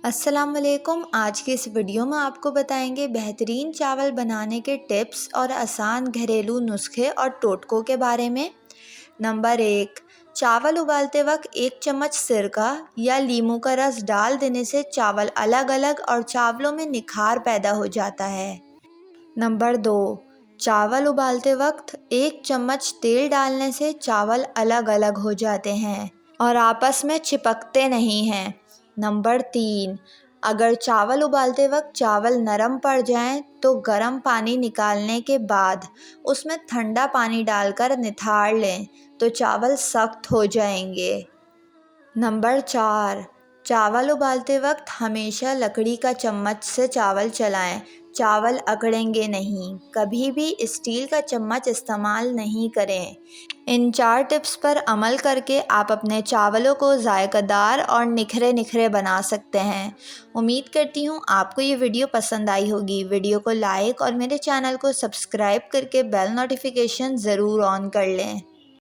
अस्सलाम वालेकुम। आज की इस वीडियो में आपको बताएंगे बेहतरीन चावल बनाने के टिप्स और आसान घरेलू नुस्खे और टोटकों के बारे में। नंबर 1, चावल उबालते वक्त 1 चम्मच सिरका या नींबू का रस डाल देने से चावल अलग अलग और चावलों में निखार पैदा हो जाता है। नंबर 2, चावल उबालते वक्त 1 चम्मच तेल डालने से चावल अलग अलग हो जाते हैं और आपस में चिपकते नहीं हैं। नंबर 3, अगर चावल उबालते वक्त चावल नरम पड़ जाएं तो गर्म पानी निकालने के बाद उसमें ठंडा पानी डालकर निथाड़ लें तो चावल सख्त हो जाएंगे। नंबर 4, चावल उबालते वक्त हमेशा लकड़ी का चम्मच से चावल चलाएं, चावल अकड़ेंगे नहीं। कभी भी स्टील का चम्मच इस्तेमाल नहीं करें। इन 4 टिप्स पर अमल करके आप अपने चावलों को जायकादार और निखरे निखरे बना सकते हैं। उम्मीद करती हूँ आपको ये वीडियो पसंद आई होगी। वीडियो को लाइक और मेरे चैनल को सब्सक्राइब करके बेल नोटिफिकेशन ज़रूर ऑन कर लें।